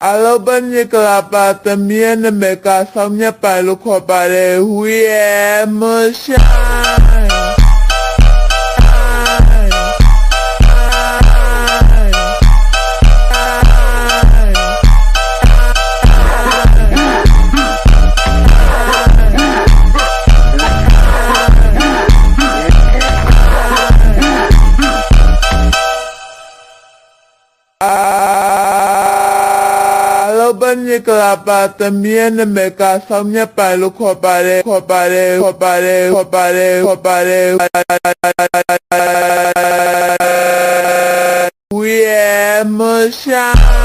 Alobanya kelapa temien mereka samnya palu kopare huye moshai. Alobanya kelapa temien mereka samnya palu kopare huye moshai.